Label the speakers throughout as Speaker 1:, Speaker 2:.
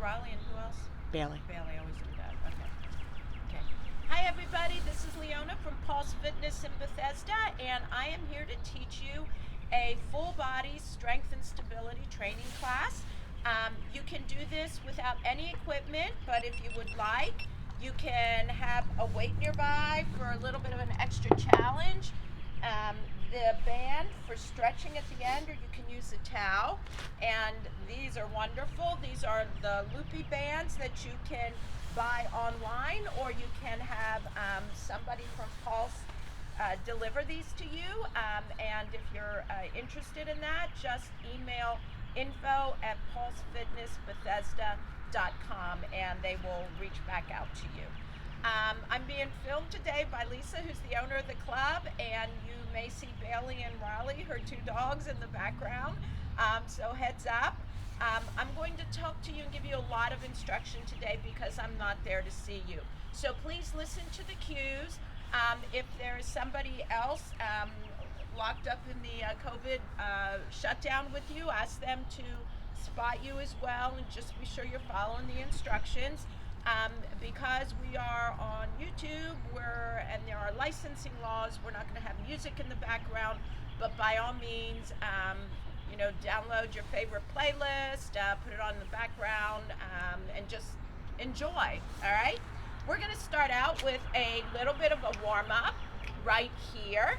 Speaker 1: Riley, and who else?
Speaker 2: Bailey.
Speaker 1: Bailey, I always do that. Okay. Hi, everybody. This is Leona from Paul's Fitness in Bethesda, and I am here to teach you a full body strength and stability training class. You can do this without any equipment, but if you would like, you can have a weight nearby for a little bit of an extra challenge. The band for stretching at the end, or you can use a towel. And these are wonderful. These are the loopy bands that you can buy online, or you can have somebody from Pulse deliver these to you. And if you're interested in that, just email info@pulsefitnessbethesda.com and they will reach back out to you. I'm being filmed today by Lisa, who's the owner of the club, and you may see Bailey and Riley, her two dogs, in the background. So heads up. I'm going to talk to you and give you a lot of instruction today because I'm not there to see you. So please listen to the cues. If there is somebody else locked up in the COVID shutdown with you, ask them to spot you as well, and just be sure you're following the instructions. Because we are on YouTube, and there are licensing laws, we're not going to have music in the background, but by all means, download your favorite playlist, put it on the background, and just enjoy, all right? We're going to start out with a little bit of a warm-up right here,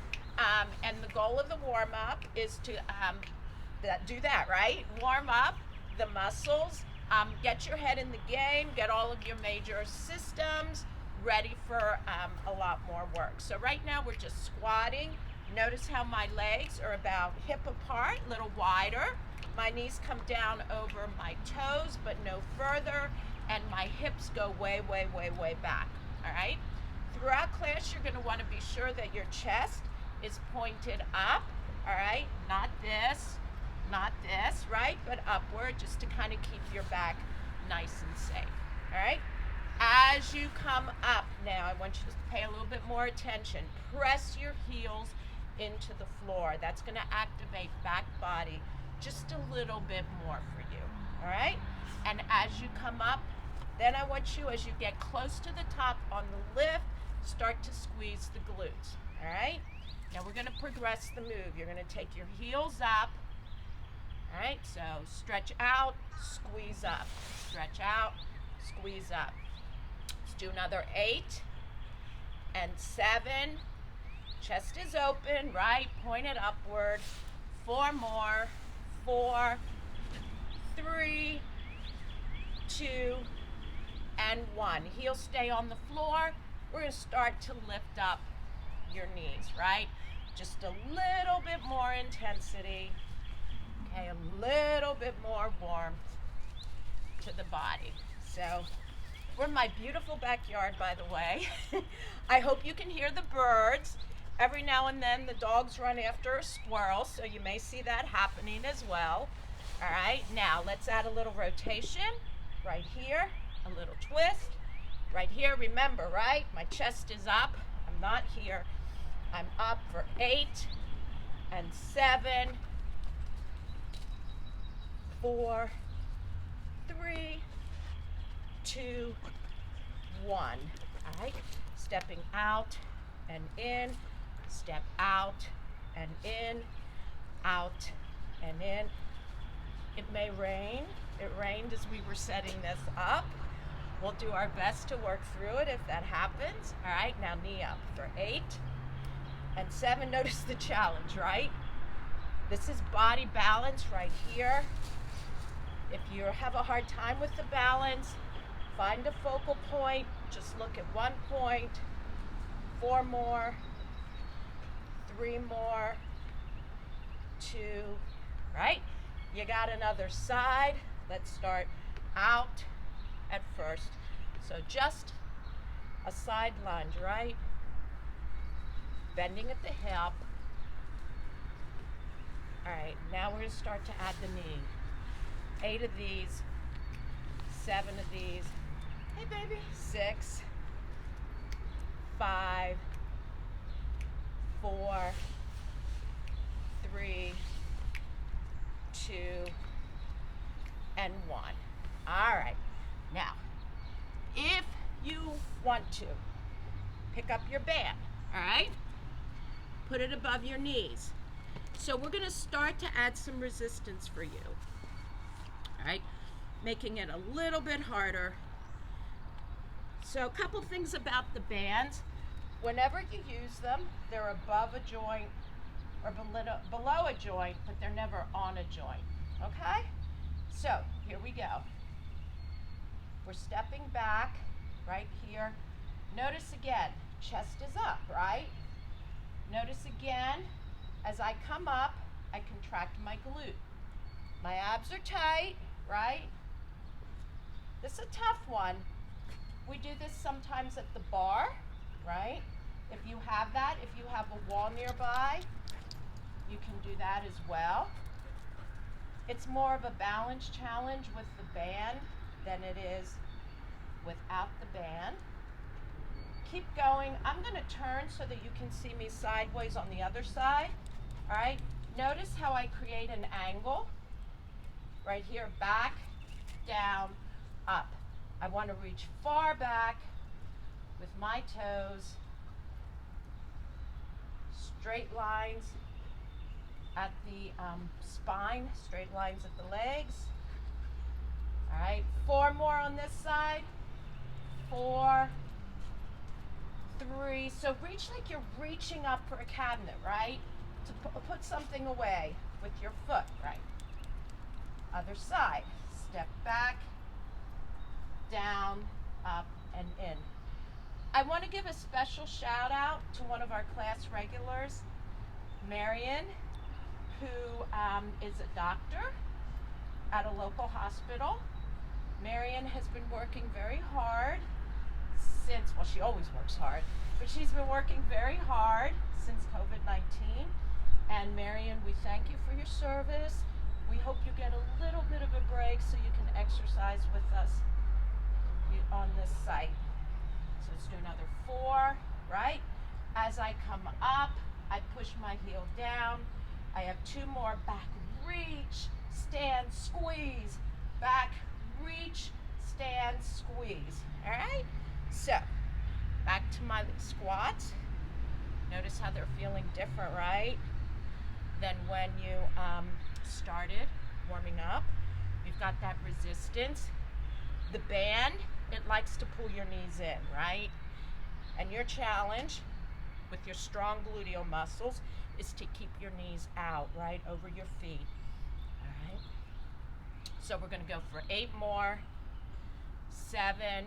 Speaker 1: and the goal of the warm-up is to do that, right? Warm up the muscles. Get your head in the game, get all of your major systems ready for a lot more work. So right now we're just squatting. Notice how my legs are about hip apart, a little wider. My knees come down over my toes, but no further, and my hips go way, way, way, way back, all right? Throughout class, you're gonna wanna be sure that your chest is pointed up, all right? Not this, right? But upward, just to kind of keep your back nice and safe, all right? As you come up now, I want you to pay a little bit more attention. Press your heels into the floor. That's gonna activate back body just a little bit more for you, all right? And as you come up, then I want you, as you get close to the top on the lift, start to squeeze the glutes, all right? Now we're gonna progress the move. You're gonna take your heels up. All right, so stretch out, squeeze up. Stretch out, squeeze up. Let's do another 8 and 7. Chest is open, right? Pointed upward. 4 more. 4, 3, 2, and 1. Heels stay on the floor. We're going to start to lift up your knees, right? Just a little bit more intensity. Okay, a little bit more warmth to the body. So, we're in my beautiful backyard, by the way. I hope you can hear the birds. Every now and then the dogs run after a squirrel, so you may see that happening as well. All right, now let's add a little rotation. Right here, a little twist. Right here, remember, right? My chest is up. I'm not here. I'm up for 8 and 7. 4, 3, 2, 1. All right, stepping out and in, step out and in, out and in. It may rain. It rained as we were setting this up. We'll do our best to work through it if that happens. All right, now knee up for 8 and 7. Notice the challenge, right? This is body balance right here. If you have a hard time with the balance, find a focal point. Just look at one point. 4 more. 3 more. 2. Right? You got another side. Let's start out at first. So just a side lunge, right? Bending at the hip. All right, now we're going to start to add the knee. 8 of these, 7 of these. Hey, baby. 6, 5, 4, 3, 2, and 1. All right. want to. Pick up your band, all right? Put it above your knees. So we're gonna start to add some resistance for you, all right? Making it a little bit harder. So a couple things about the bands. Whenever you use them, they're above a joint or below a joint, but they're never on a joint, okay? So here we go. We're stepping back right here. Notice again, chest is up, right? Notice again, as I come up, I contract my glute. My abs are tight, right? This is a tough one. We do this sometimes at the bar, right? If you have that, if you have a wall nearby, you can do that as well. It's more of a balance challenge with the band than it is without the band. Keep going. I'm going to turn so that you can see me sideways on the other side. All right. Notice how I create an angle right here, back, down, up. I want to reach far back with my toes, straight lines at the spine, straight lines at the legs. All right, 4 more on this side. 4, 3. So reach like you're reaching up for a cabinet, right? To put something away with your foot, right? Other side. Step back, down, up, and in. I want to give a special shout out to one of our class regulars, Marion, who is a doctor at a local hospital. Marion has been working very hard since, well, she always works hard, but she's been working very hard since COVID-19. And Marion, we thank you for your service. We hope you get a little bit of a break so you can exercise with us on this site. So let's do another 4, right? As I come up, I push my heel down. I have 2 more. Back, reach, stand, squeeze. Back, reach, stand, squeeze. All right? So, back to my squats. Notice how they're feeling different, right? Than when you started warming up. You've got that resistance. The band, it likes to pull your knees in, right? And your challenge with your strong gluteal muscles is to keep your knees out, right, over your feet. All right? So we're going to go for 8 more. 7,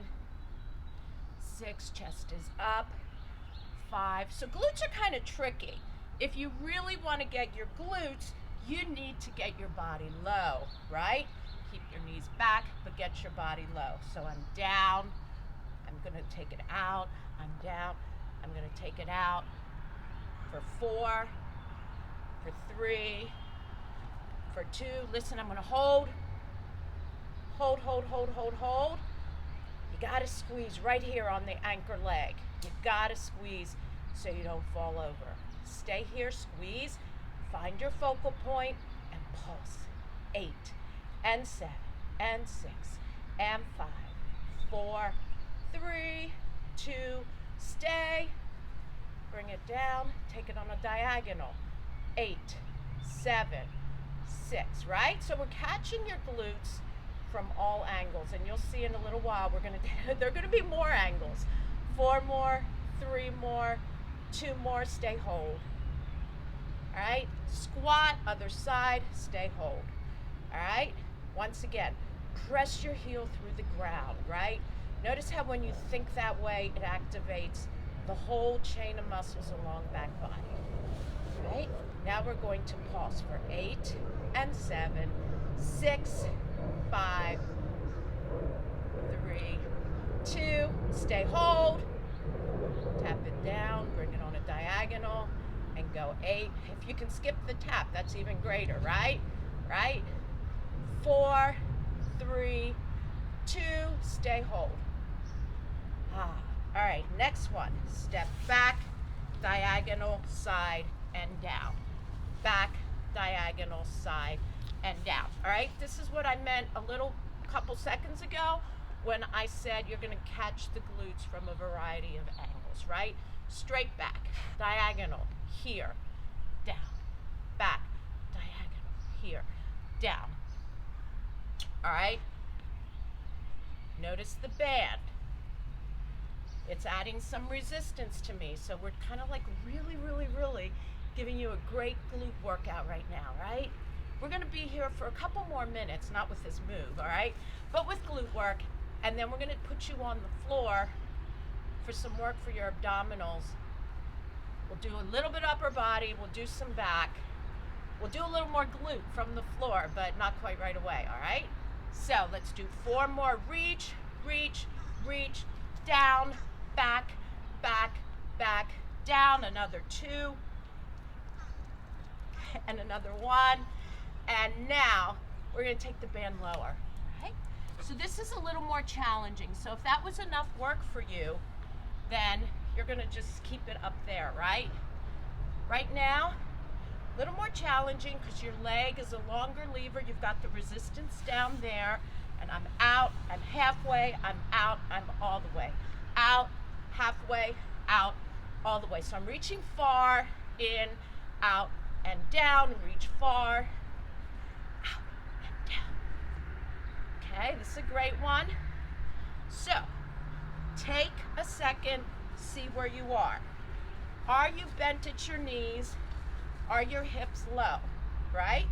Speaker 1: 6, chest is up. 5. So glutes are kind of tricky. If you really want to get your glutes, you need to get your body low, right? Keep your knees back, but get your body low. So I'm down. I'm going to take it out. I'm down. I'm going to take it out for 4, for 3, for 2. Listen, I'm going to hold. Hold, hold, hold, hold, hold. You got to squeeze right here on the anchor leg. You got to squeeze so you don't fall over. Stay here, squeeze, find your focal point, and pulse. 8, and 7, and 6, and 5, 4, 3, 2, stay. Bring it down, take it on a diagonal. 8, 7, 6, right? So we're catching your glutes from all angles, and you'll see in a little while there are gonna be more angles. 4 more, 3 more, 2 more, stay hold. All right, squat, other side, stay hold. All right, once again, press your heel through the ground, right? Notice how when you think that way, it activates the whole chain of muscles along back body. Right? Now we're going to pulse for 8 and 7, 6, 5, 3, 2, stay hold. Tap it down, bring it on a diagonal, and go 8. If you can skip the tap, that's even greater, right? Right? 4, 3, 2, stay hold. All right, next one. Step back, diagonal, side, and down. Back, diagonal, side, and down. All right, this is what I meant a couple seconds ago when I said you're going to catch the glutes from a variety of angles, right? Straight back, diagonal, here, down, back, diagonal, here, down. All right? Notice the band. It's adding some resistance to me, so we're kind of like really giving you a great glute workout right now, right? We're going to be here for a couple more minutes, not with this move, all right? But with glute work, and then we're going to put you on the floor for some work for your abdominals. We'll do a little bit upper body, we'll do some back. We'll do a little more glute from the floor, but not quite right away, all right? So let's do 4 more. Reach, reach, reach, down, back, back, back, down. Another 2. And another 1. And now we're going to take the band lower. Right? So this is a little more challenging. So if that was enough work for you, then you're going to just keep it up there, right? Right now, a little more challenging because your leg is a longer lever. You've got the resistance down there. And I'm out, I'm halfway, I'm out, I'm all the way. Out, halfway, out, all the way. So I'm reaching far, in, out, and down. Reach far, out, and down. Okay, this is a great one. So, take a second, see where you are. Are you bent at your knees? Are your hips low, right?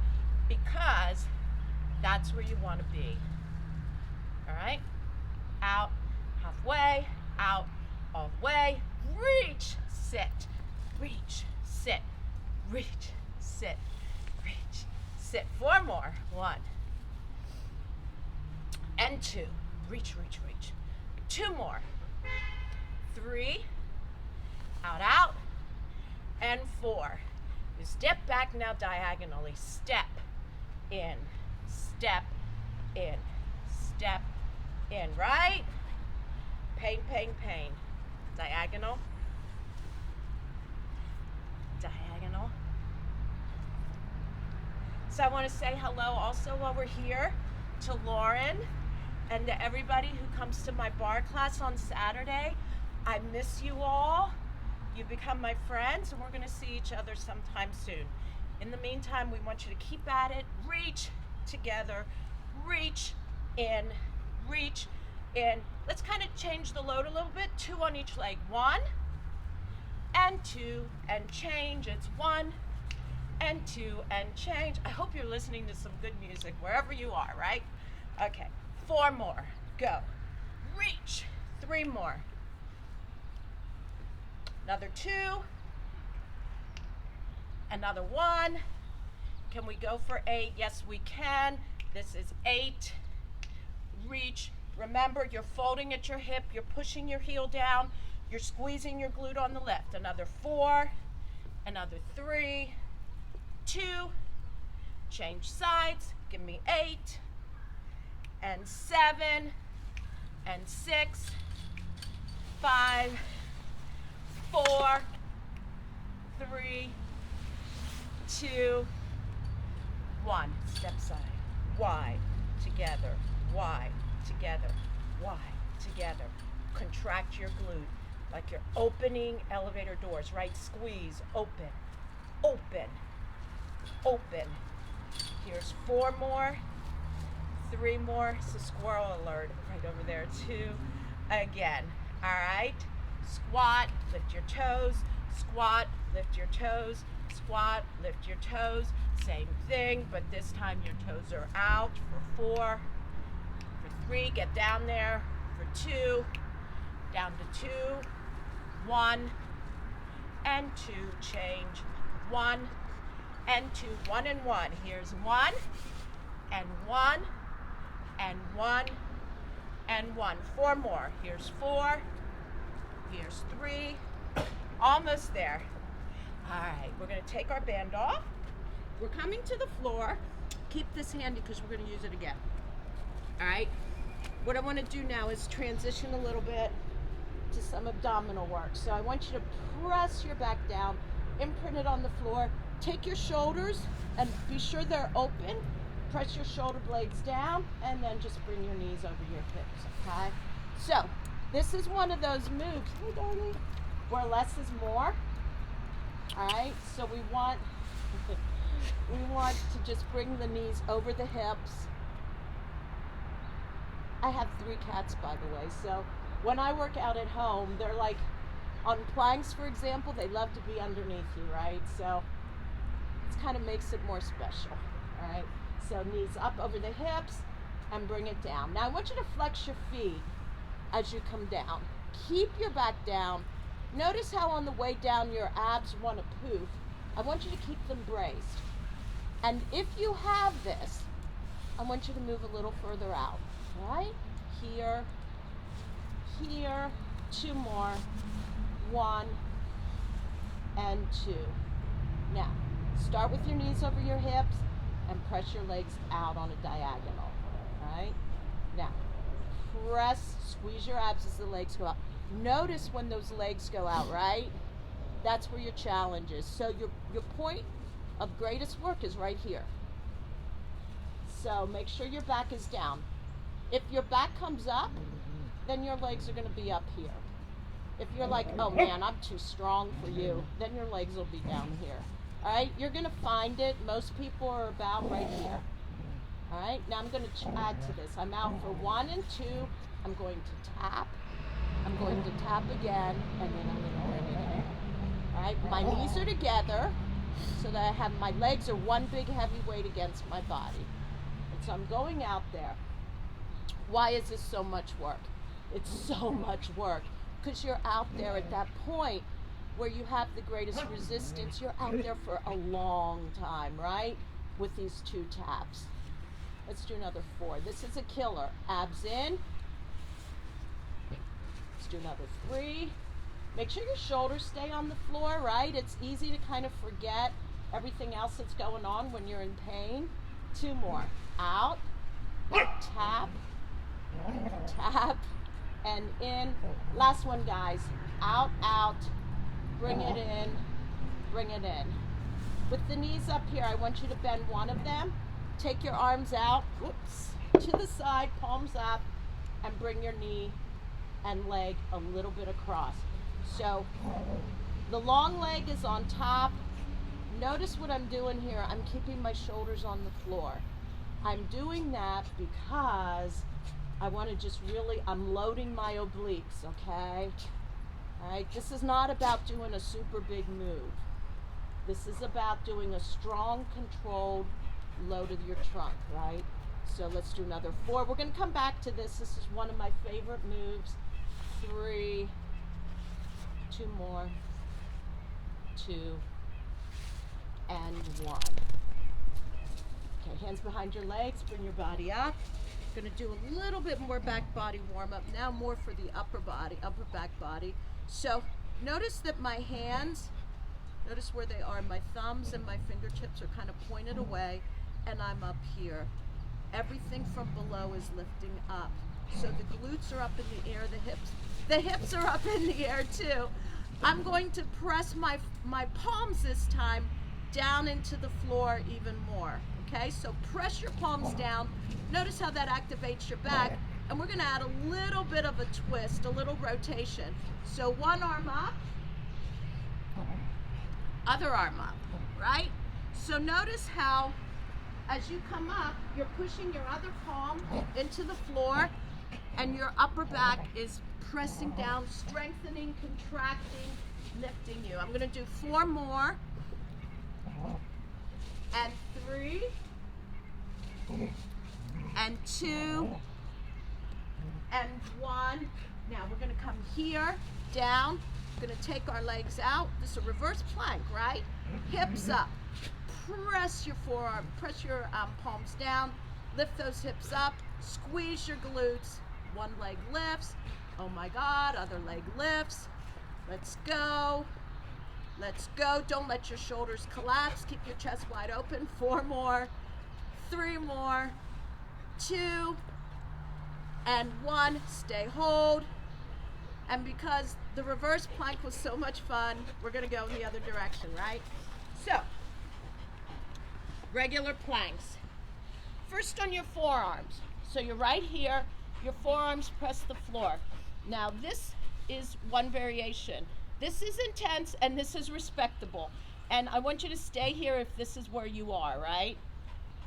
Speaker 1: Because that's where you want to be. All right? Out, halfway, out, all the way. Reach, sit, reach, sit, reach, sit, reach, sit. 4 more. 1 and 2. Reach, reach, reach. 2 more. 3. Out, out. And 4. You step back now diagonally. Step in, step in, step in, right? Pain, pain, pain. Diagonal. Diagonal. So I want to say hello also while we're here to Lauren and to everybody who comes to my bar class on Saturday. I miss you all. You've become my friends, and we're going to see each other sometime soon. In the meantime, we want you to keep at it. Reach together. Reach in. Reach in. Let's kind of change the load a little bit. 2 on each leg. 1 and 2 and change. It's 1 and 2 and change. I hope you're listening to some good music wherever you are, right? Okay. 4 more. Go. Reach. 3 more. Another 2. Another 1. Can we go for 8? Yes, we can. This is 8. Reach. Remember, you're folding at your hip. You're pushing your heel down. You're squeezing your glute on the left. Another 4. Another 3. 2. Change sides. Give me 8. And 7. And 6. 5. 4, 3, 2, 1. Step side. Wide, together, wide, together, wide, together. Contract your glute like you're opening elevator doors, right? Squeeze, open, open, open. Here's 4 more, 3 more. It's a squirrel alert right over there, 2. Again, all right? Squat, lift your toes, squat, lift your toes, squat, lift your toes. Same thing, but this time your toes are out for 4, for 3, get down there, for 2, down to 2, 1, and 2, change, 1, and 2, 1 and 1. Here's 1, and 1, and 1, and 1. 4 more. Here's 4. Here's 3, almost there. All right, we're going to take our band off. We're coming to the floor. Keep this handy because we're going to use it again. All right, what I want to do now is transition a little bit to some abdominal work. So I want you to press your back down, imprint it on the floor. Take your shoulders and be sure they're open Press your shoulder blades down and then just bring your knees over your hips, okay? So, this is one of those moves, hey darling, where less is more. All right, so we want to just bring the knees over the hips. I have 3 cats, by the way, so when I work out at home, they're like, on planks, for example, they love to be underneath you, right? So it kind of makes it more special, all right? So knees up over the hips and bring it down. Now I want you to flex your feet as you come down. Keep your back down. Notice how on the way down your abs want to poof. I want you to keep them braced. And if you have this, I want you to move a little further out, right? Here, here, 2 more, 1 and 2. Now, start with your knees over your hips and press your legs out on a diagonal, right? Now, press, squeeze your abs as the legs go out. Notice when those legs go out, right? That's where your challenge is. So your point of greatest work is right here. So make sure your back is down. If your back comes up, then your legs are going to be up here. If you're like, oh man, I'm too strong for you, then your legs will be down here. All right, you're going to find it. Most people are about right here. All right, now I'm going to add to this. I'm out for 1 and 2. I'm going to tap. I'm going to tap again, and then I'm going to bring it in. All right, my knees are together so that I have my legs are one big heavy weight against my body. And so I'm going out there. Why is this so much work? It's so much work because you're out there at that point where you have the greatest resistance. You're out there for a long time, right? With these 2 taps. Let's do another 4. This is a killer. Abs in. Let's do another 3. Make sure your shoulders stay on the floor, right? It's easy to kind of forget everything else that's going on when you're in pain. 2 more. Out. Tap. Tap. And in. Last one, guys. Out, out. Bring it in. Bring it in. With the knees up here, I want you to bend one of them. Take your arms out. Whoops. To the side, palms up. And bring your knee and leg a little bit across. So the long leg is on top. Notice what I'm doing here. I'm keeping my shoulders on the floor. I'm doing that because I want to just really, I'm loading my obliques, okay? All right, this is not about doing a super big move. This is about doing a strong, controlled load of your trunk, right? So let's do another 4. We're going to come back to this. This is one of my favorite moves. 3, 2 more, 2, and 1. Okay, hands behind your legs, bring your body up. Gonna do a little bit more back body warm up, now more for the upper body, upper back body. So notice that my hands, notice where they are, my thumbs and my fingertips are kind of pointed away, and I'm up here. Everything from below is lifting up. So the glutes are up in the air, the hips are up in the air too. I'm going to press my palms this time down into the floor even more. Okay, so press your palms down. Notice how that activates your back. And we're gonna add a little bit of a twist, a little rotation. So one arm up, other arm up, right? So notice how, as you come up, you're pushing your other palm into the floor and your upper back is pressing down, strengthening, contracting, lifting you. I'm gonna do 4 more. And 3, and 2, and 1. Now we're going to come here, down. We're going to take our legs out. This is a reverse plank, right? Hips up. Press your forearm, press your palms down. Lift those hips up. Squeeze your glutes. One leg lifts. Oh my God, other leg lifts. Let's go. Let's go. Don't let your shoulders collapse. Keep your chest wide open. 4 more, 3 more, 2, and 1. Stay hold. And because the reverse plank was so much fun, we're going to go in the other direction, right? So, regular planks. First on your forearms. So you're right here, your forearms press the floor. Now this is one variation. This is intense and this is respectable. And I want you to stay here if this is where you are, right?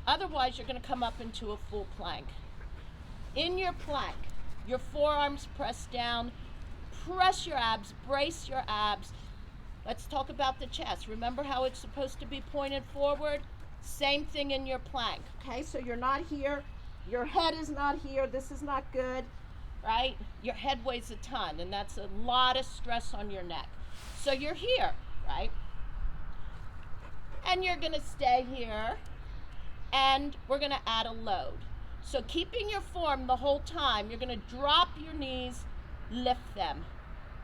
Speaker 1: Otherwise, you're going to come up into a full plank. In your plank, your forearms press down, press your abs, brace your abs. Let's talk about the chest. Remember how it's supposed to be pointed forward? Same thing in your plank, okay? So you're not here, your head is not here, this is not good, right? Your head weighs a ton, and that's a lot of stress on your neck. So you're here, right? And you're gonna stay here, and we're gonna add a load. So keeping your form the whole time, you're gonna drop your knees, lift them.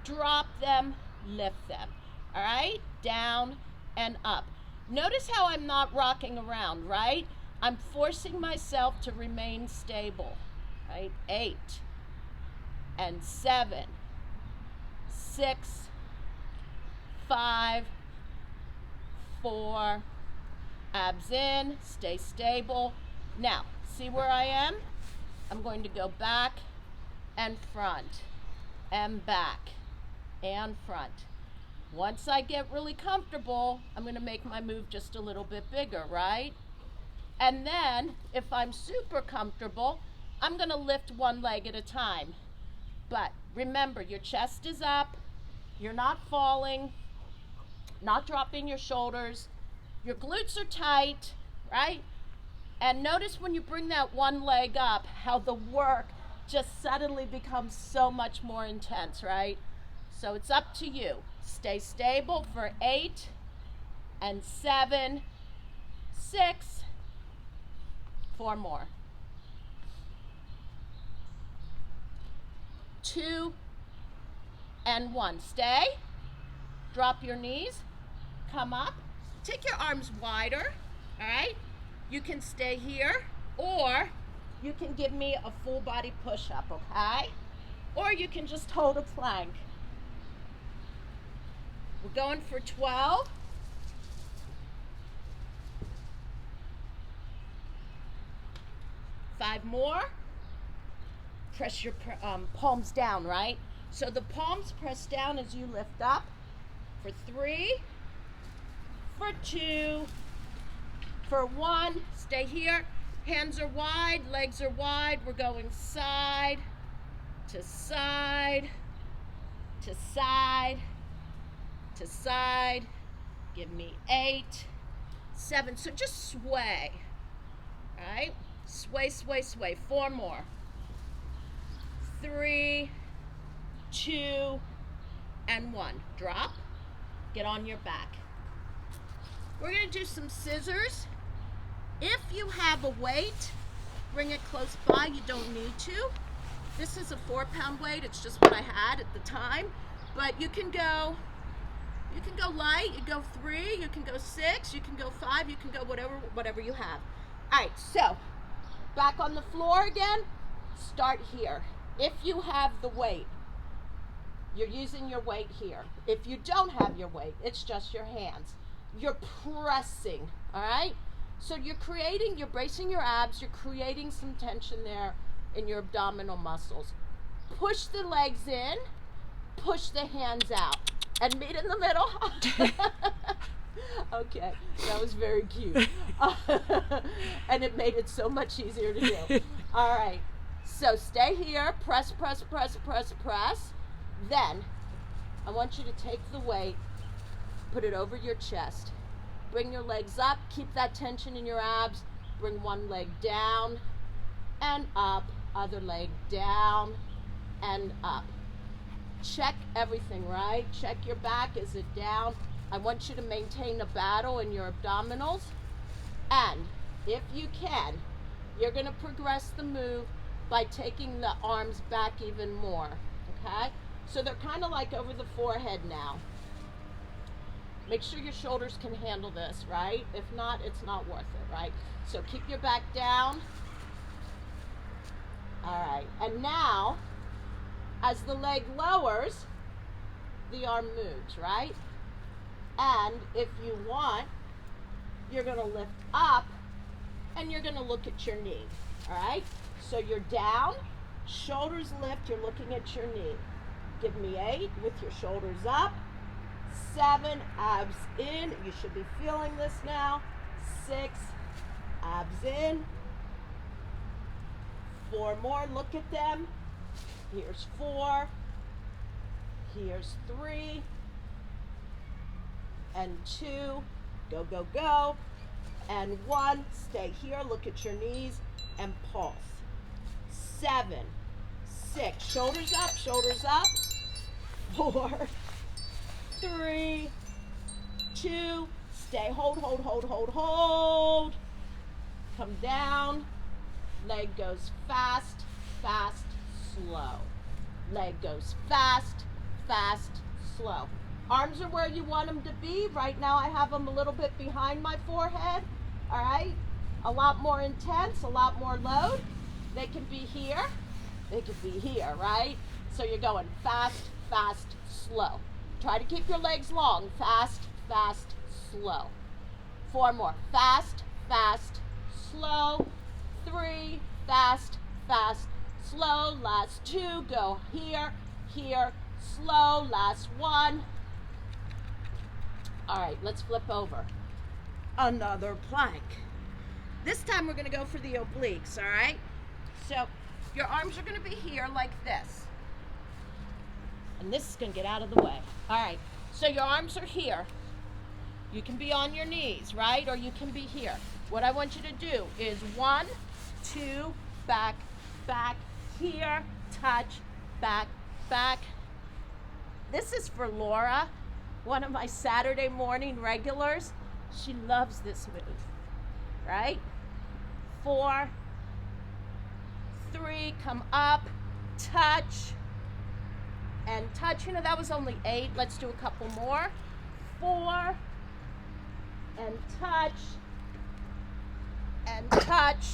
Speaker 1: Drop them, lift them. All right? Down and up. Notice how I'm not rocking around, right? I'm forcing myself to remain stable, right? 8 and 7, 6, 5, 4, abs in, stay stable. Now, see where I am? I'm going to go back and front and back and front. Once I get really comfortable, I'm going to make my move just a little bit bigger, right? And then, if I'm super comfortable, I'm going to lift one leg at a time. But remember, your chest is up, you're not falling, not dropping your shoulders, your glutes are tight, right? And notice when you bring that one leg up, how the work just suddenly becomes so much more intense, right? So it's up to you. Stay stable for 8 and 7, 6, 4 more. 2 and 1. Stay. Drop your knees. Come up. Take your arms wider, all right? You can stay here, or you can give me a full body push-up, okay? Or you can just hold a plank. We're going for 12. Five more. Press your palms down, right? So the palms press down as you lift up. For 3, for 2, for 1. Stay here. Hands are wide, legs are wide. We're going side to side to side to side. Give me 8, 7. So just sway. All right? Sway, sway, sway. 4 more. 3, 2, and 1. Drop. Get on your back. We're going to do some scissors. If you have a weight, bring it close by. You don't need to. This is a 4-pound weight. It's just what I had at the time. But you can go light. You go 3. You can go 6. You can go 5. You can go whatever you have. All right. So back on the floor again. Start here. If you have the weight, you're using your weight here. If you don't have your weight, it's just your hands. You're pressing. All right. So you're bracing your abs, you're creating some tension there in your abdominal muscles. Push the legs in, push the hands out, and meet in the middle. Okay, that was very cute. And it made it so much easier to do. All right, so stay here, press, press, press, press, press. Then, I want you to take the weight, put it over your chest. Bring your legs up, keep that tension in your abs. Bring one leg down and up, other leg down and up. Check everything, right? Check your back, is it down? I want you to maintain a battle in your abdominals. And if you can, you're gonna progress the move by taking the arms back even more, okay? So they're kind of like over the forehead now. Make sure your shoulders can handle this, right? If not, it's not worth it, right? So keep your back down. All right, and now, as the leg lowers, the arm moves, right? And if you want, you're gonna lift up and you're gonna look at your knee, all right? So you're down, shoulders lift, you're looking at your knee. Give me 8 with your shoulders up. 7, abs in. You should be feeling this now. 6, abs in. 4 more, look at them. Here's 4. Here's 3. And 2. Go, go, go. And 1. Stay here, look at your knees and pulse. 7, 6. Shoulders up, shoulders up. 4, 3, 2. Stay, hold, hold, hold, hold, hold. Come down. Leg goes fast, fast, slow. Leg goes fast, fast, slow. Arms are where you want them to be. Right now I have them a little bit behind my forehead. All right? A lot more intense, a lot more load. They can be here. They can be here, right? So you're going fast, fast, slow. Try to keep your legs long. Fast, fast, slow. 4 more. Fast, fast, slow. 3, fast, fast, slow. Last 2, go here, here, slow. Last 1. All right, let's flip over. Another plank. This time we're gonna go for the obliques, all right? So your arms are gonna be here like this. And this is gonna get out of the way. All right, so your arms are here. You can be on your knees, right? Or you can be here. What I want you to do is 1, 2, back, back, here, touch, back, back. This is for Laura, one of my Saturday morning regulars. She loves this move, right? 4, 3, come up, touch, and touch. You know, that was only 8. Let's do a couple more. 4, and touch, and touch,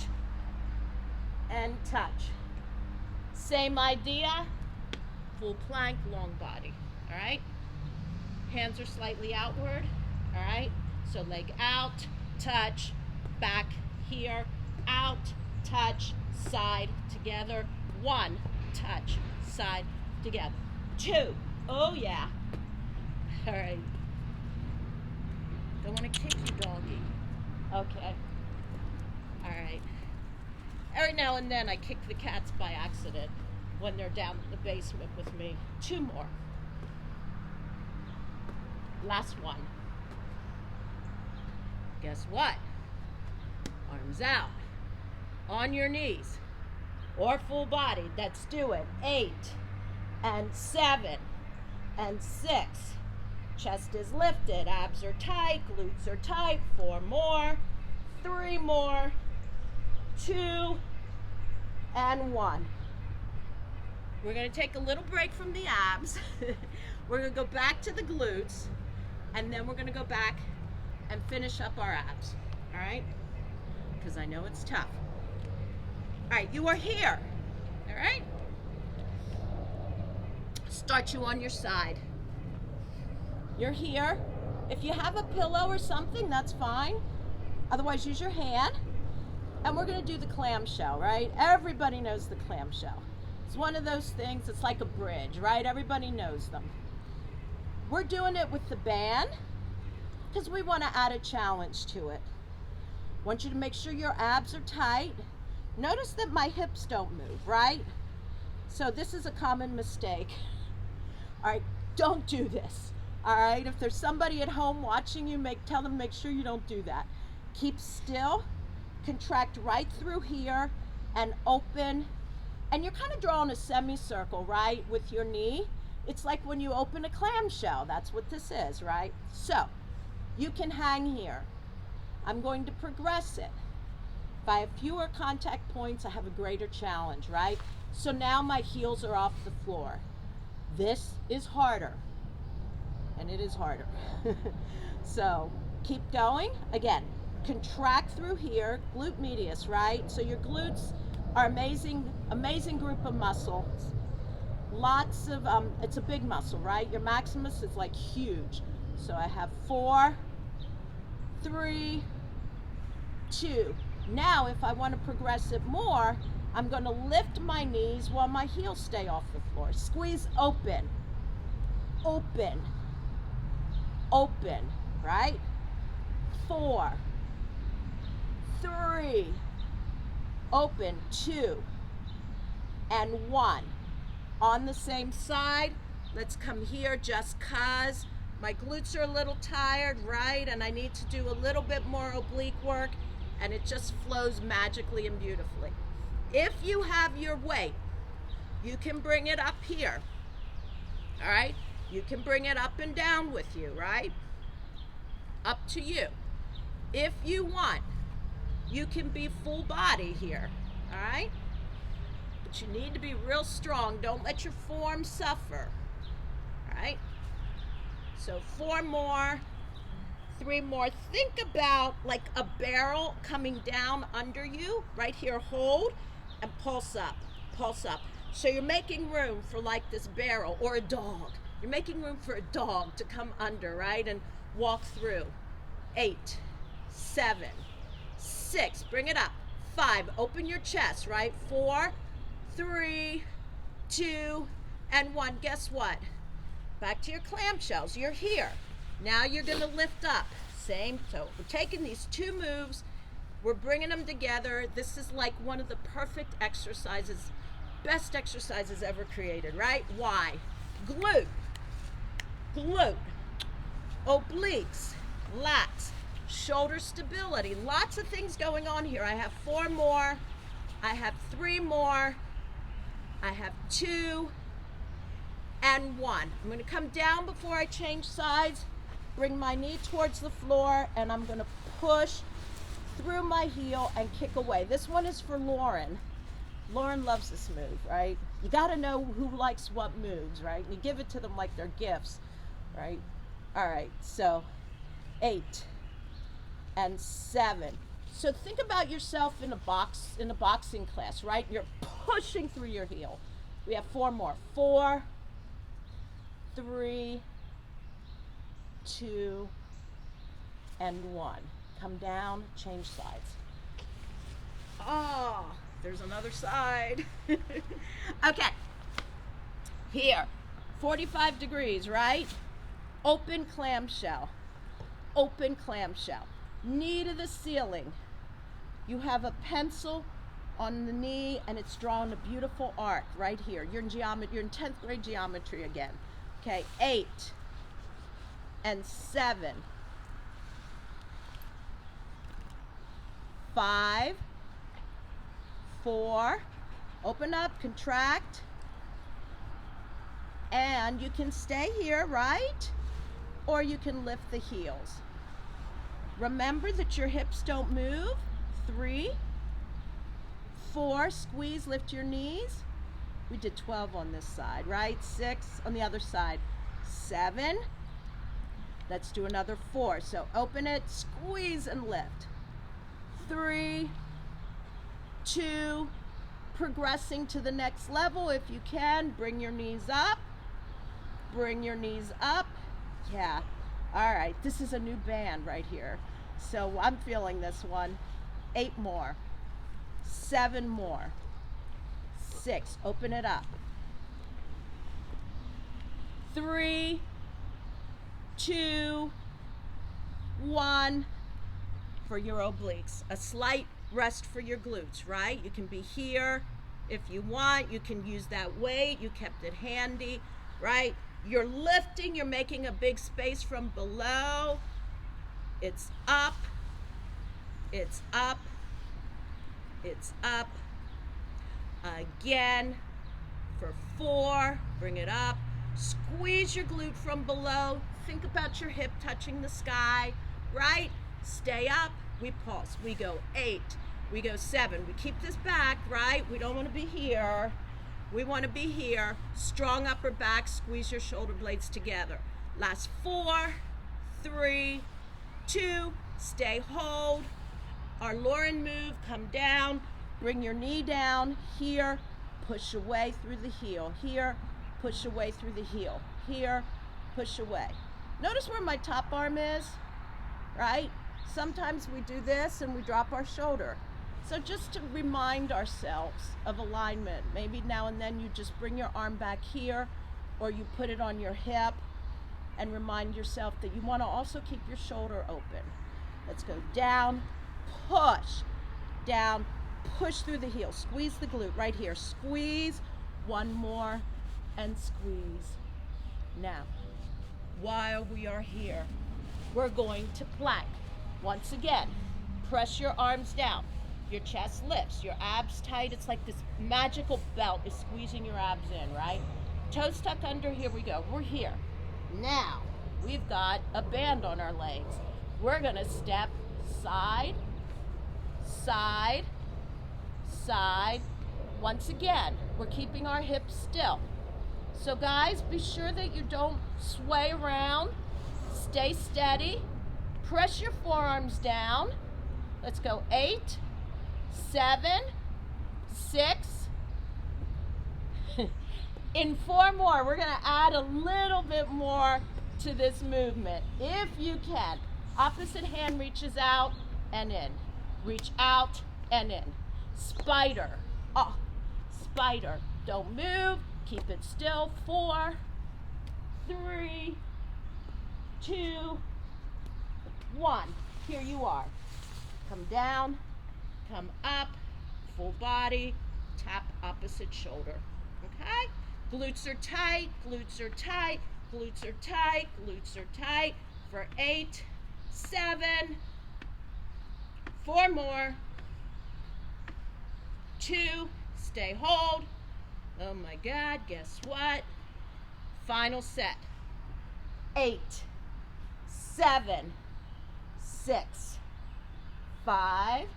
Speaker 1: and touch. Same idea, full plank, long body, all right? Hands are slightly outward, all right? So leg out, touch, back here, out, touch, side, together. 1, touch, side, together. 2, oh yeah. All right. Don't want to kick you, doggy. Okay. All right. Every now and then I kick the cats by accident when they're down in the basement with me. 2 more. Last one. Guess what? Arms out. On your knees. Or full body. Let's do it. 8 and 7 and 6. Chest is lifted. Abs are tight. Glutes are tight. 4 more. 3 more. 2 and 1. We're going to take a little break from the abs. We're going to go back to the glutes, and then we're going to go back and finish up our abs. All right? Because I know it's tough. All right, you are here. All right? Start you on your side. You're here. If you have a pillow or something, that's fine. Otherwise, use your hand. And we're going to do the clamshell, right? Everybody knows the clamshell. It's one of those things, it's like a bridge, right? Everybody knows them. We're doing it with the band because we want to add a challenge to it. I want you to make sure your abs are tight. Notice that my hips don't move, right? So this is a common mistake. All right, don't do this. All right, if there's somebody at home watching you, tell them make sure you don't do that. Keep still, contract right through here and open. And you're kind of drawing a semicircle, right, with your knee. It's like when you open a clamshell. That's what this is, right? So you can hang here. I'm going to progress it. If I have fewer contact points, I have a greater challenge, right? So now my heels are off the floor. This is harder. And it is harder. So keep going. Again, contract through here, glute medius, right? So your glutes are amazing group of muscles. Lots of, it's a big muscle, right? Your maximus is like huge. So I have 4, 3, 2, Now, if I want to progress it more, I'm going to lift my knees while my heels stay off the floor. Squeeze open, open, open, right? 4, 3, open, 2, and 1. On the same side, let's come here just 'cause my glutes are a little tired, right? And I need to do a little bit more oblique work, and it just flows magically and beautifully. If you have your weight, you can bring it up here, all right? You can bring it up and down with you, right? Up to you. If you want, you can be full body here, all right? But you need to be real strong. Don't let your form suffer, all right? So 4 more, 3 more. Think about like a barrel coming down under you, right here, hold, and pulse up, pulse up. So you're making room for like this barrel, or a dog. You're making room for a dog to come under, right? And walk through. 8, 7, 6, bring it up. 5, open your chest, right? 4, 3, 2, and 1. Guess what? Back to your clamshells. You're here. Now you're going to lift up. Same. So we're taking these 2 moves. We're bringing them together. This is like one of the perfect exercises, best exercises ever created, right? Why? Glute, glute, obliques, lats, shoulder stability. Lots of things going on here. I have 4 more. I have 3 more. I have 2 and 1. I'm going to come down before I change sides, bring my knee towards the floor, and I'm going to push through my heel and kick away. This one is for Lauren. Lauren loves this move, right? You got to know who likes what moves, right? You give it to them like they're gifts, right? All right, so 8 and 7. So think about yourself in a boxing class, right? You're pushing through your heel. We have 4 more. 4, 3, 2, and 1. Come down, change sides. Oh, there's another side. Okay. Here, 45 degrees, right? Open clamshell. Open clamshell. Knee to the ceiling. You have a pencil on the knee, and it's drawn a beautiful arc right here. You're in geometry. You're in 10th grade geometry again. Okay, 8 and 7, 5, 4, open up, contract, and you can stay here, right? Or you can lift the heels. Remember that your hips don't move. 3, 4, squeeze, lift your knees. We did 12 on this side, right? 6 on the other side. 7. Let's do another 4. So open it, squeeze, and lift. 3, 2, progressing to the next level if you can. Bring your knees up. Bring your knees up. Yeah. All right. This is a new band right here. So I'm feeling this one. 8 more. 7 more. 6. Open it up. 3, 2, 1 for your obliques. A slight rest for your glutes, right? You can be here if you want. You can use that weight. You kept it handy, right? You're lifting. You're making a big space from below. It's up. It's up. It's up. Again for 4. Bring it up. Squeeze your glute from below. Think about your hip touching the sky, right? Stay up. We pulse. We go 8. We go 7. We keep this back, right? We don't want to be here. We want to be here. Strong upper back. Squeeze your shoulder blades together. Last 4, 3, 2. Stay, hold. Our Lauren move. Come down. Bring your knee down. Here. Push away through the heel. Here. Push away through the heel. Here. Push away. Notice where my top arm is, right? Sometimes we do this and we drop our shoulder. So just to remind ourselves of alignment, maybe now and then you just bring your arm back here or you put it on your hip and remind yourself that you want to also keep your shoulder open. Let's go down, push, down, push through the heel, squeeze the glute right here, squeeze, one more, and squeeze. Now, while we are here, we're going to plank. Once again, press your arms down, your chest lifts, your abs tight. It's like this magical belt is squeezing your abs in, right? Toes tuck under, here we go, we're here. Now, we've got a band on our legs. We're gonna step side, side, side. Once again, we're keeping our hips still. So guys, be sure that you don't sway around. Stay steady. Press your forearms down. Let's go 8, 7, 6. In 4 more, we're gonna add a little bit more to this movement, if you can. Opposite hand reaches out and in. Reach out and in. Spider. Oh, spider. Don't move. Keep it still. 4, 3, 2, 1. Here you are. Come down, come up, full body, tap opposite shoulder. Okay? Glutes are tight, glutes are tight, glutes are tight, glutes are tight. For 8, 7, 4 more. 2, stay hold. Oh my God, guess what? Final set. 8, 7, 6, 5,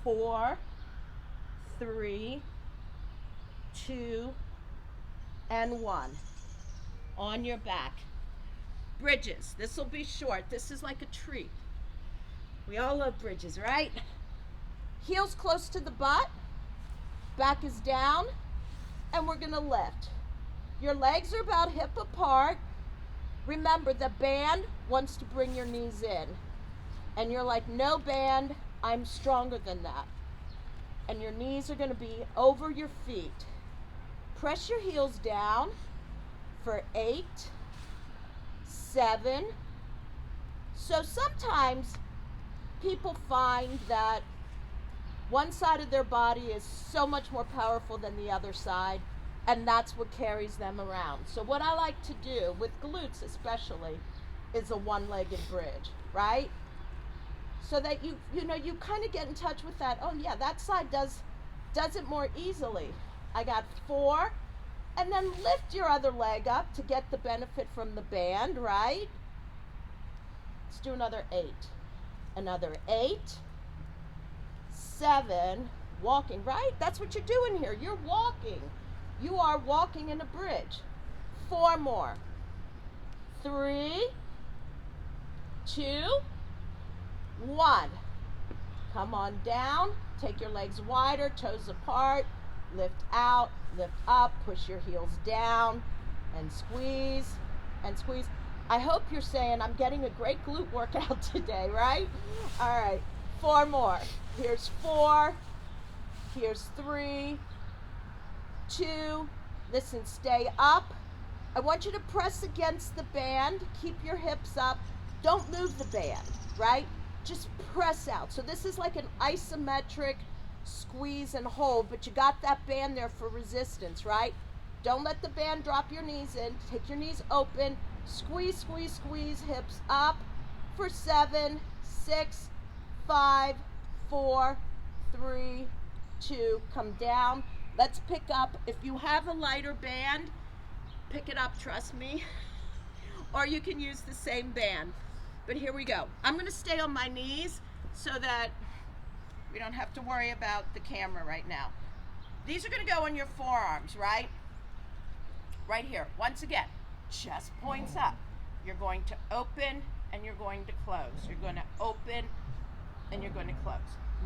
Speaker 1: 4, 3, 2, and 1. On your back. Bridges. This will be short. This is like a treat. We all love bridges, right? Heels close to the butt. Back is down. And we're going to lift. Your legs are about hip apart. Remember, the band wants to bring your knees in. And you're like, no band, I'm stronger than that. And your knees are going to be over your feet. Press your heels down for 8, 7. So sometimes people find that one side of their body is so much more powerful than the other side, and that's what carries them around. So what I like to do, with glutes especially, is a one-legged bridge, right? So that you kind of get in touch with that. Oh yeah, that side does it more easily. I got 4, and then lift your other leg up to get the benefit from the band, right? Let's do another 8. Another 8, 7, walking, right? That's what you're doing here. You're walking. You are walking in a bridge. 4 more. 3, 2, 1. Come on down. Take your legs wider, toes apart. Lift out, lift up, push your heels down, and squeeze, and squeeze. I hope you're saying I'm getting a great glute workout today, right? All right, 4 more. Here's 4, here's 3, 2. Listen, stay up. I want you to press against the band. Keep your hips up. Don't move the band, right? Just press out. So this is like an isometric squeeze and hold, but you got that band there for resistance, right? Don't let the band drop your knees in. Take your knees open. Squeeze, squeeze, squeeze. Hips up for 7, 6, 5, 4, 3, 2. Come down. Let's pick up. If you have a lighter band, pick it up, trust me. Or you can use the same band. But here we go. I'm going to stay on my knees so that we don't have to worry about the camera right now. These are going to go on your forearms, right? Right here. Once again, chest points up. You're going to open and you're going to close. You're going to open and you're going to close.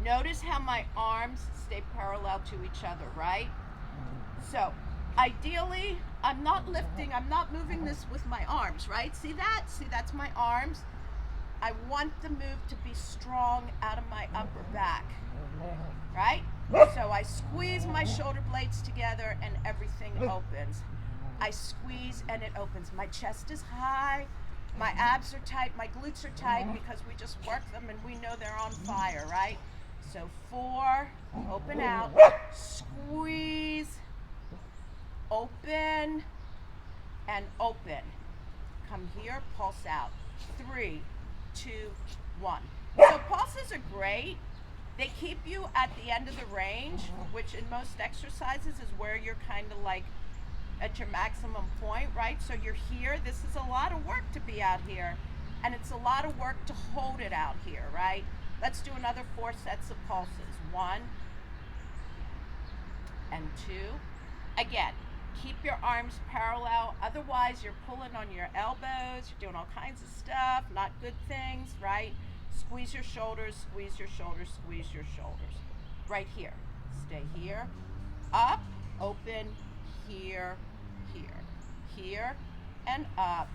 Speaker 1: Notice how my arms stay parallel to each other, right? So, ideally, I'm not lifting, I'm not moving this with my arms, right? See that? See, that's my arms. I want the move to be strong out of my upper back, right? So I squeeze my shoulder blades together and everything opens. I squeeze and it opens. My chest is high, my abs are tight, my glutes are tight because we just work them and we know they're on fire, right? So 4, open out, squeeze, open, and open. Come here, pulse out. 3, 2, 1. So pulses are great. They keep you at the end of the range, which in most exercises is where you're kind of like at your maximum point, right? So you're here. This is a lot of work to be out here, and it's a lot of work to hold it out here, right? Let's do another 4 sets of pulses. 1 and 2. Again, keep your arms parallel. Otherwise, you're pulling on your elbows. You're doing all kinds of stuff, not good things, right? Squeeze your shoulders, squeeze your shoulders, squeeze your shoulders. Right here. Stay here. Up, open, here, here, here, and up,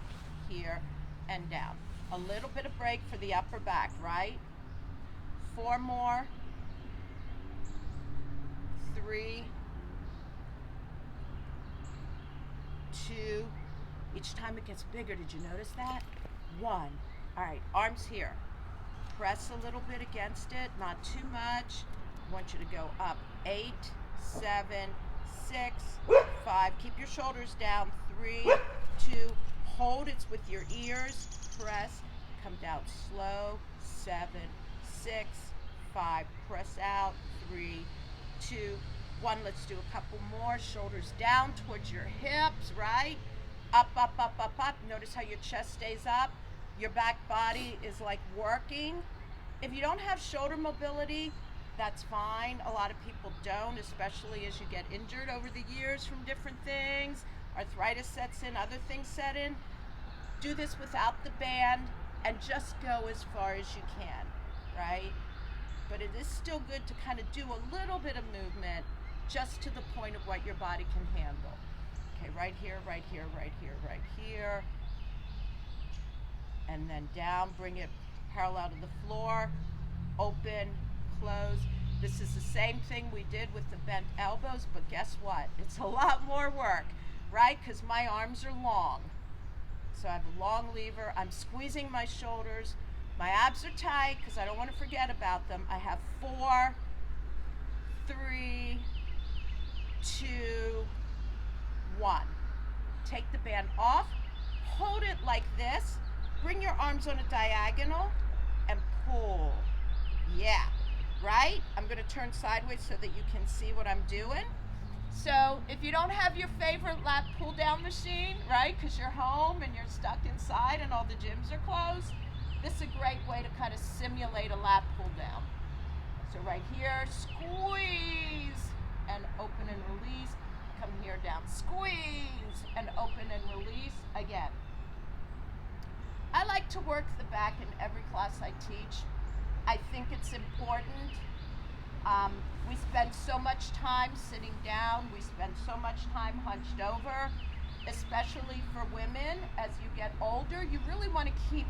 Speaker 1: here, and down. A little bit of break for the upper back, right? 4 more. 3, 2. Each time it gets bigger. Did you notice that? 1. All right, arms here. Press a little bit against it, not too much. I want you to go up. 8, 7, 6, 5. Keep your shoulders down. 3, 2. Hold. It's with your ears. Press. Come down slow. 7, 6, 5. Press out. 3, 2, 1. Let's do a couple more. Shoulders down towards your hips, right? Up, up, up, up, up. Notice how your chest stays up. Your back body is like working. If you don't have shoulder mobility, that's fine. A lot of people don't, especially as you get injured over the years from different things. Arthritis sets in, other things set in. Do this without the band and just go as far as you can, right? But it is still good to kind of do a little bit of movement just to the point of what your body can handle. Okay, right here, right here, right here, right here. And then down, bring it parallel to the floor, open, close. This is the same thing we did with the bent elbows, but guess what? It's a lot more work, right? Because my arms are long. So I have a long lever. I'm squeezing my shoulders. My abs are tight because I don't want to forget about them. I have 4, 3, 2, 1. Take the band off. Hold it like this. Bring your arms on a diagonal and pull. Yeah, right? I'm going to turn sideways so that you can see what I'm doing. So if you don't have your favorite lat pull down machine, right, because you're home and you're stuck inside and all the gyms are closed, this is a great way to kind of simulate a lat pull down. So right here, squeeze and open and release. Come here down, squeeze and open and release. Again. I like to work the back in every class I teach. I think it's important. We spend so much time sitting down. We spend so much time hunched over, especially for women. As you get older, you really want to keep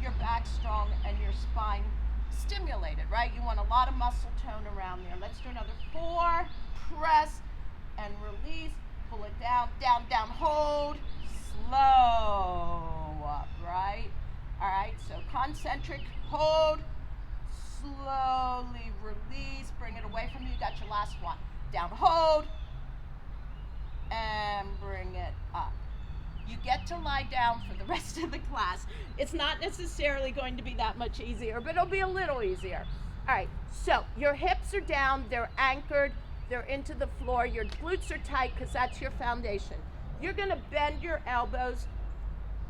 Speaker 1: your back strong and your spine stimulated, right? You want a lot of muscle tone around there. Let's do another 4. Press and release. Pull it down, down, down, hold. Slow up, right? All right, so concentric, hold, slowly release, bring it away from you. You got your last one. Down, hold, and bring it up. You get to lie down for the rest of the class. It's not necessarily going to be that much easier, but it'll be a little easier. All right, so your hips are down, they're anchored, they're into the floor, your glutes are tight because that's your foundation. You're gonna bend your elbows.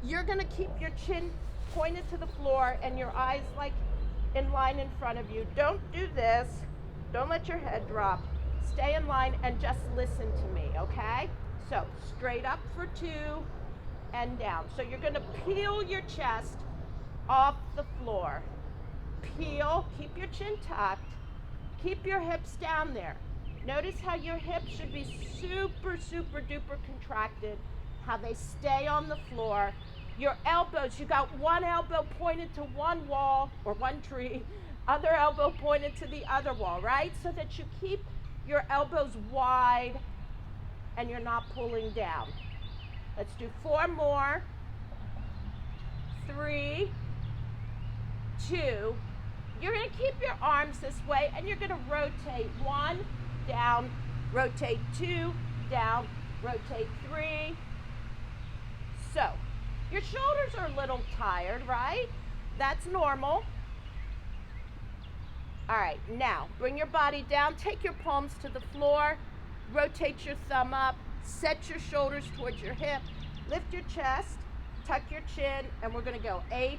Speaker 1: You're gonna keep your chin pointed to the floor and your eyes like in line in front of you. Don't do this. Don't let your head drop. Stay in line and just listen to me, okay? So straight up for 2 and down. So you're gonna peel your chest off the floor. Peel, keep your chin tucked. Keep your hips down there. Notice how your hips should be super, super duper contracted, how they stay on the floor, Your elbows, you got one elbow pointed to one wall or one tree, other elbow pointed to the other wall, right? So that you keep your elbows wide and you're not pulling down. Let's do 4 more. 3, 2. You're going to keep your arms this way and you're going to rotate 1, down, rotate 2, down, rotate 3. So, your shoulders are a little tired, right? That's normal. All right, now bring your body down, take your palms to the floor, rotate your thumb up, set your shoulders towards your hip, lift your chest, tuck your chin, and we're gonna go 8,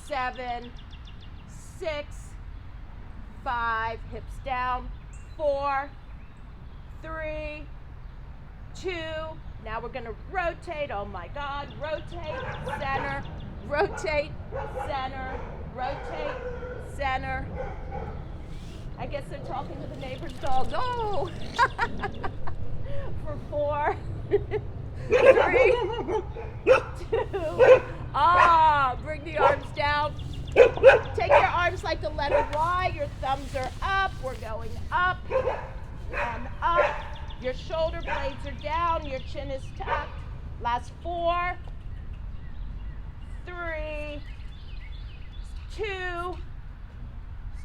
Speaker 1: 7, 6, 5, hips down, 4, 3, 2, now we're gonna rotate, oh my God, rotate, center, rotate, center, rotate, center. I guess they're talking to the neighbor's dog. Oh! For 4, 3, 2. Bring the arms down. Take your arms like the letter Y. Your thumbs are up. We're going up and up. Your shoulder blades are down. Your chin is tucked. Last 4, 3, 2,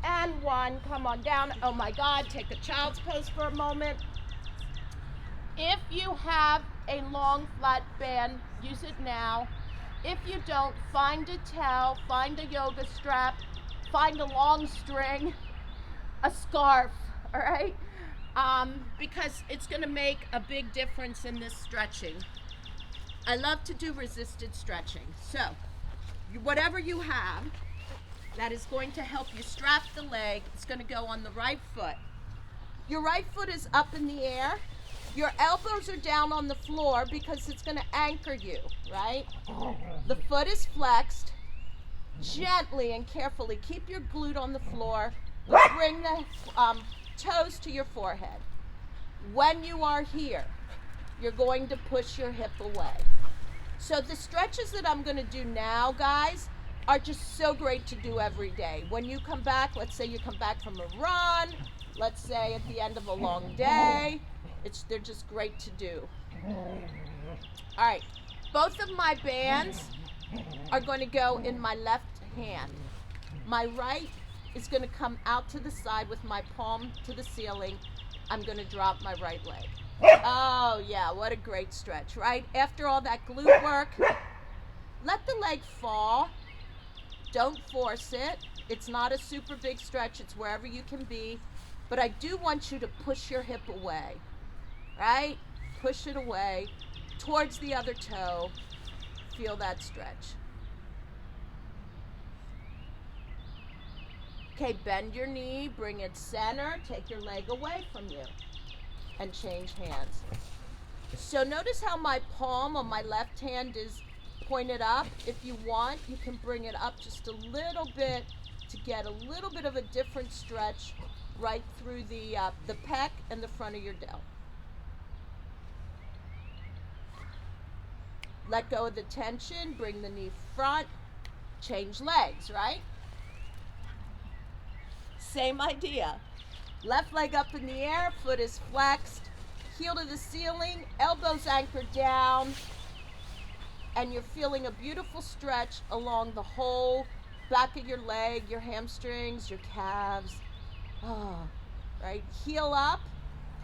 Speaker 1: and 1. Come on down. Oh my God, take a child's pose for a moment. If you have a long flat band, use it now. If you don't, find a towel, find a yoga strap, find a long string, a scarf, all right? Because it's gonna make a big difference in this stretching. I love to do resisted stretching. So, whatever you have that is going to help you strap the leg, it's gonna go on the right foot. Your right foot is up in the air. Your elbows are down on the floor because it's gonna anchor you, right? The foot is flexed. Gently and carefully keep your glute on the floor. Bring the toes to your forehead. When you are here, you're going to push your hip away. So the stretches that I'm gonna do now, guys, are just so great to do every day. When you come back, let's say you come back from a run, let's say at the end of a long day, they're just great to do. All right, both of my bands are going to go in my left hand. My right is going to come out to the side with my palm to the ceiling. I'm going to drop my right leg. Oh yeah, what a great stretch, right? After all that glute work, let the leg fall. Don't force it. It's not a super big stretch. It's wherever you can be. But I do want you to push your hip away, right? Push it away towards the other toe. Feel that stretch. Okay, bend your knee, bring it center, take your leg away from you, and change hands. So notice how my palm on my left hand is pointed up. If you want, you can bring it up just a little bit to get a little bit of a different stretch right through the pec and the front of your delt. Let go of the tension, bring the knee front, change legs, right? Same idea. Left leg up in the air, foot is flexed, heel to the ceiling, elbows anchored down, and you're feeling a beautiful stretch along the whole back of your leg, your hamstrings, your calves. Oh, right? Heel up,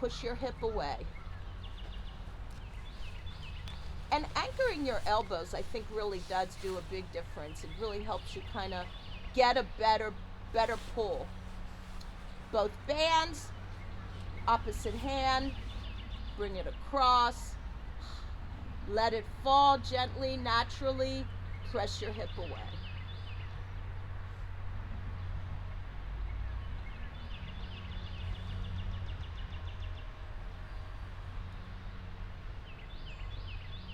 Speaker 1: push your hip away. And anchoring your elbows, I think, really does do a big difference. It really helps you kind of get a better pull. Both bands, opposite hand, bring it across. Let it fall gently, naturally. Press your hip away.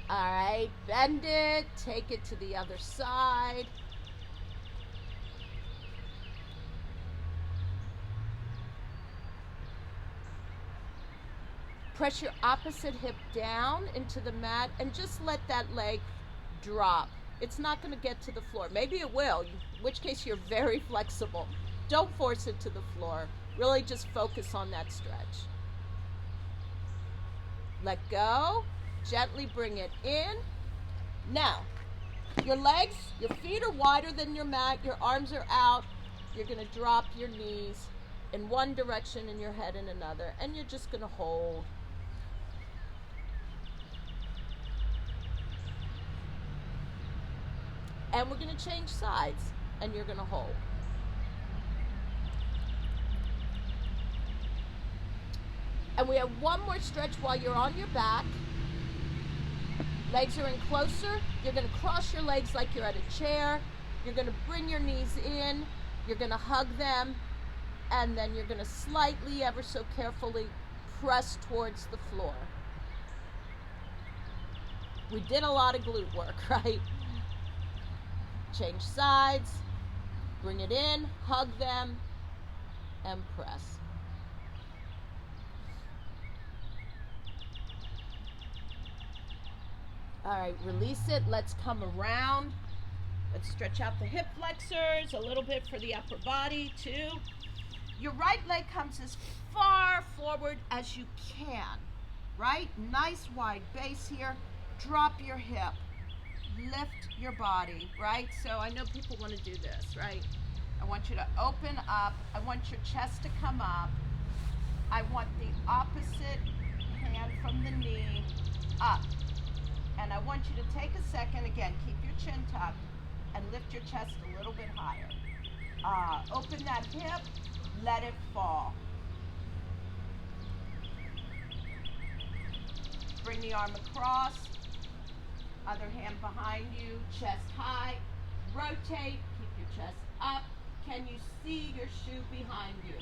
Speaker 1: All right, bend it, take it to the other side. Press your opposite hip down into the mat and just let that leg drop. It's not going to get to the floor. Maybe it will, in which case you're very flexible. Don't force it to the floor. Really just focus on that stretch. Let go. Gently bring it in. Now, your legs, your feet are wider than your mat. Your arms are out. You're going to drop your knees in one direction and your head in another. And you're just going to hold. And we're going to change sides. And you're going to hold. And we have one more stretch while you're on your back. Legs are in closer. You're going to cross your legs like you're at a chair. You're going to bring your knees in. You're going to hug them. And then you're going to slightly, ever so carefully, press towards the floor. We did a lot of glute work, right? Change sides. Bring it in. Hug them. And press. All right, release it. Let's come around. Let's stretch out the hip flexors a little bit for the upper body too. Your right leg comes as far forward as you can, right? Nice wide base here. Drop your hip. Lift your body, right? So I know people want to do this, right? I want you to open up. I want your chest to come up. I want the opposite hand from the knee up. And I want you to take a second, again, keep your chin tucked and lift your chest a little bit higher. Open that hip, let it fall. Bring the arm across, other hand behind you, chest high. Rotate, keep your chest up. Can you see your shoe behind you?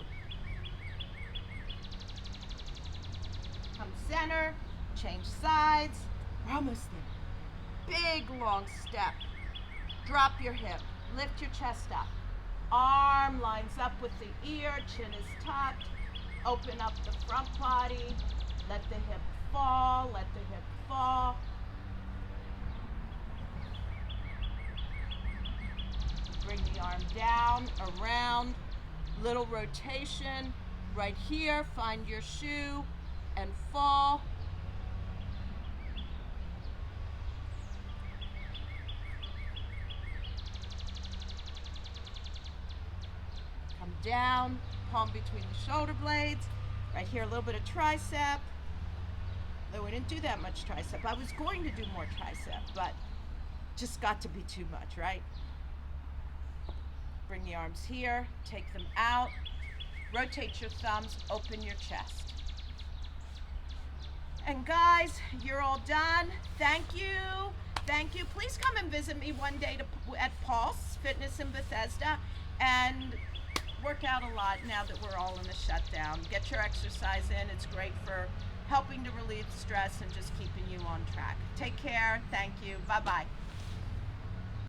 Speaker 1: Come center, change sides. We're almost there. Big long step. Drop your hip. Lift your chest up. Arm lines up with the ear. Chin is tucked. Open up the front body. Let the hip fall. Let the hip fall. Bring the arm down, around. Little rotation. Right here. Find your shoe and fall. Down, palm between the shoulder blades. Right here, a little bit of tricep. Though we didn't do that much tricep. I was going to do more tricep, but just got to be too much, right? Bring the arms here, take them out. Rotate your thumbs, open your chest. And guys, you're all done. Thank you. Thank you. Please come and visit me one day at Pulse Fitness in Bethesda and work out a lot now that we're all in the shutdown. Get your exercise in. It's great for helping to relieve stress and just keeping you on track. Take care. Thank you. Bye-bye.